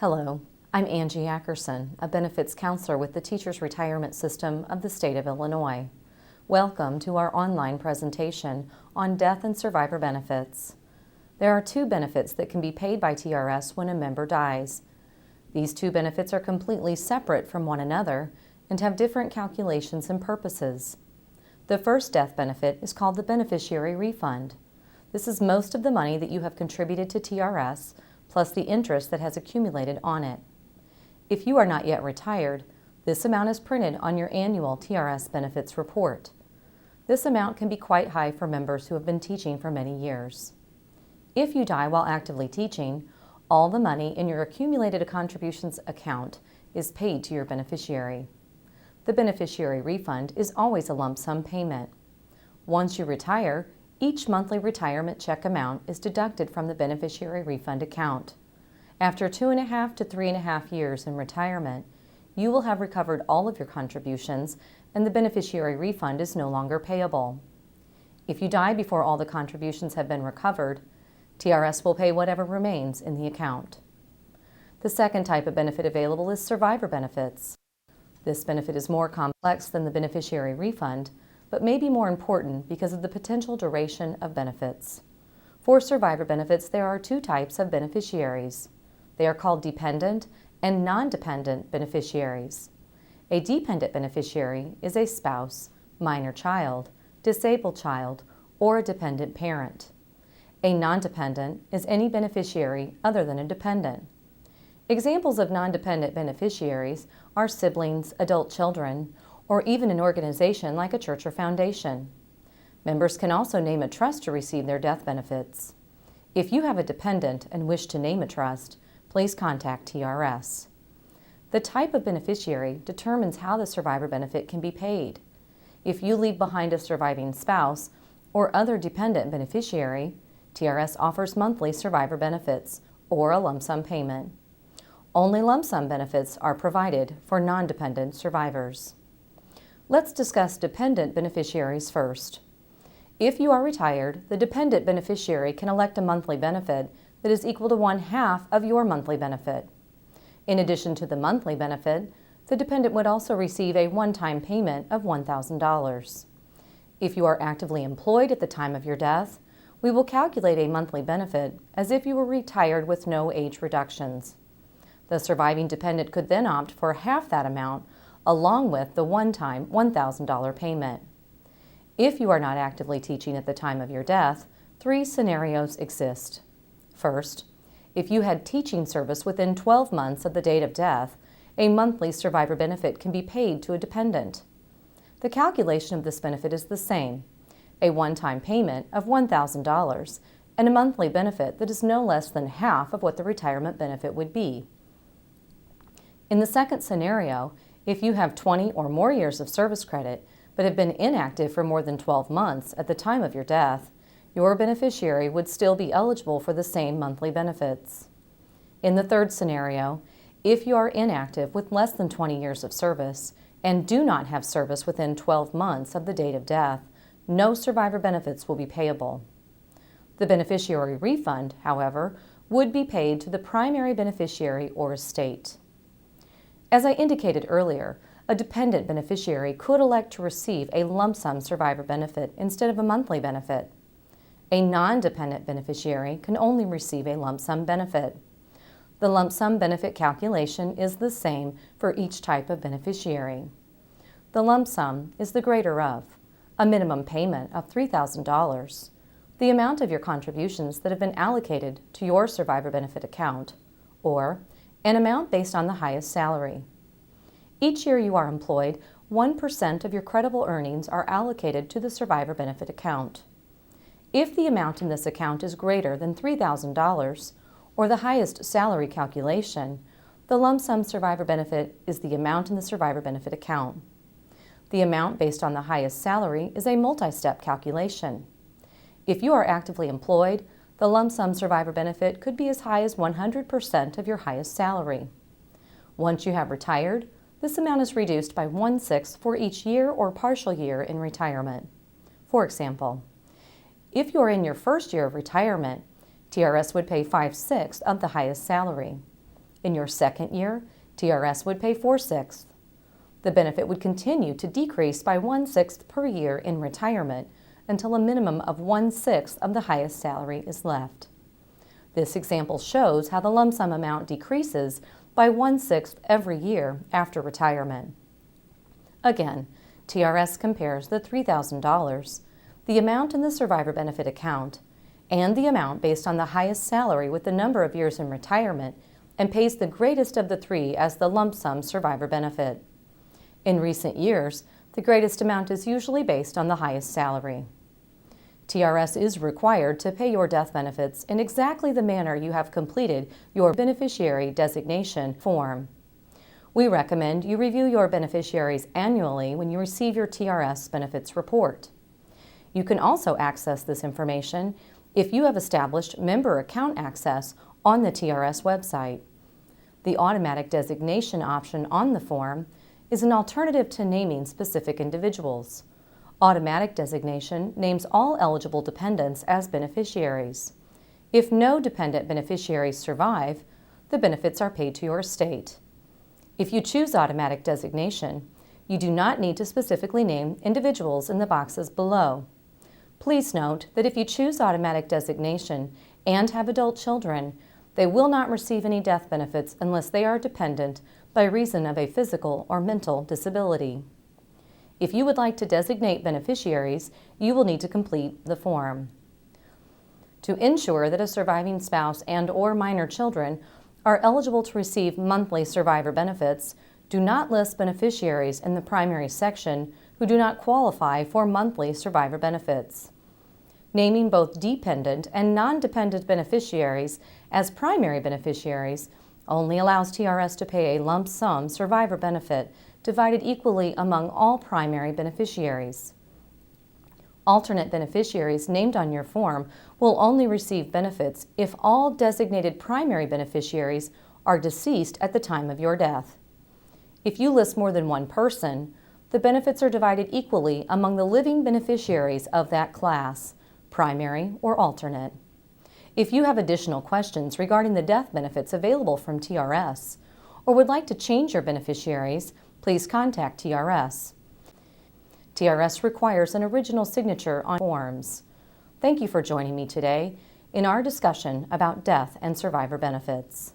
Hello, I'm Angie Ackerson, a benefits counselor with the Teachers Retirement System of the state of Illinois. Welcome to our online presentation on death and survivor benefits. There are two benefits that can be paid by TRS when a member dies. These two benefits are completely separate from one another and have different calculations and purposes. The first death benefit is called the beneficiary refund. This is most of the money that you have contributed to TRS plus the interest that has accumulated on it. If you are not yet retired, this amount is printed on your annual TRS benefits report. This amount can be quite high for members who have been teaching for many years. If you die while actively teaching, all the money in your accumulated contributions account is paid to your beneficiary. The beneficiary refund is always a lump sum payment. Once you retire, each monthly retirement check amount is deducted from the beneficiary refund account. After 2.5 to 3.5 years in retirement, you will have recovered all of your contributions and the beneficiary refund is no longer payable. If you die before all the contributions have been recovered, TRS will pay whatever remains in the account. The second type of benefit available is survivor benefits. This benefit is more complex than the beneficiary refund, but may be more important because of the potential duration of benefits. For survivor benefits, there are two types of beneficiaries. They are called dependent and non-dependent beneficiaries. A dependent beneficiary is a spouse, minor child, disabled child, or a dependent parent. A non-dependent is any beneficiary other than a dependent. Examples of non-dependent beneficiaries are siblings, adult children, or even an organization like a church or foundation. Members can also name a trust to receive their death benefits. If you have a dependent and wish to name a trust, please contact TRS. The type of beneficiary determines how the survivor benefit can be paid. If you leave behind a surviving spouse or other dependent beneficiary, TRS offers monthly survivor benefits or a lump sum payment. Only lump sum benefits are provided for non-dependent survivors. Let's discuss dependent beneficiaries first. If you are retired, the dependent beneficiary can elect a monthly benefit that is equal to 1/2 of your monthly benefit. In addition to the monthly benefit, the dependent would also receive a one-time payment of $1,000. If you are actively employed at the time of your death, we will calculate a monthly benefit as if you were retired with no age reductions. The surviving dependent could then opt for half that amount along with the one-time $1,000 payment. If you are not actively teaching at the time of your death, three scenarios exist. First, if you had teaching service within 12 months of the date of death, a monthly survivor benefit can be paid to a dependent. The calculation of this benefit is the same, a one-time payment of $1,000 and a monthly benefit that is no less than half of what the retirement benefit would be. In the second scenario, if you have 20 or more years of service credit but have been inactive for more than 12 months at the time of your death, your beneficiary would still be eligible for the same monthly benefits. In the third scenario, if you are inactive with less than 20 years of service and do not have service within 12 months of the date of death, no survivor benefits will be payable. The beneficiary refund, however, would be paid to the primary beneficiary or estate. As I indicated earlier, a dependent beneficiary could elect to receive a lump sum survivor benefit instead of a monthly benefit. A non-dependent beneficiary can only receive a lump sum benefit. The lump sum benefit calculation is the same for each type of beneficiary. The lump sum is the greater of a minimum payment of $3,000, the amount of your contributions that have been allocated to your survivor benefit account, or an amount based on the highest salary. Each year you are employed, 1% of your credible earnings are allocated to the survivor benefit account. If the amount in this account is greater than $3,000, or the highest salary calculation, the lump sum survivor benefit is the amount in the survivor benefit account. The amount based on the highest salary is a multi-step calculation. If you are actively employed, the lump sum survivor benefit could be as high as 100% of your highest salary. Once you have retired, this amount is reduced by 1/6 for each year or partial year in retirement. For example, if you are in your first year of retirement, TRS would pay 5/6 of the highest salary. In your second year, TRS would pay 4/6. The benefit would continue to decrease by 1/6 per year in retirement until a minimum of 1/6 of the highest salary is left. This example shows how the lump sum amount decreases by 1/6 every year after retirement. Again, TRS compares the $3,000, the amount in the survivor benefit account, and the amount based on the highest salary with the number of years in retirement and pays the greatest of the three as the lump sum survivor benefit. In recent years, the greatest amount is usually based on the highest salary. TRS is required to pay your death benefits in exactly the manner you have completed your beneficiary designation form. We recommend you review your beneficiaries annually when you receive your TRS benefits report. You can also access this information if you have established member account access on the TRS website. The automatic designation option on the form is an alternative to naming specific individuals. Automatic designation names all eligible dependents as beneficiaries. If no dependent beneficiaries survive, the benefits are paid to your estate. If you choose automatic designation, you do not need to specifically name individuals in the boxes below. Please note that if you choose automatic designation and have adult children, they will not receive any death benefits unless they are dependent by reason of a physical or mental disability. If you would like to designate beneficiaries, you will need to complete the form. To ensure that a surviving spouse and/or minor children are eligible to receive monthly survivor benefits, do not list beneficiaries in the primary section who do not qualify for monthly survivor benefits. Naming both dependent and non-dependent beneficiaries as primary beneficiaries only allows TRS to pay a lump sum survivor benefit divided equally among all primary beneficiaries. Alternate beneficiaries named on your form will only receive benefits if all designated primary beneficiaries are deceased at the time of your death. If you list more than one person, the benefits are divided equally among the living beneficiaries of that class, primary or alternate. If you have additional questions regarding the death benefits available from TRS, or would like to change your beneficiaries, please contact TRS. TRS requires an original signature on forms. Thank you for joining me today in our discussion about death and survivor benefits.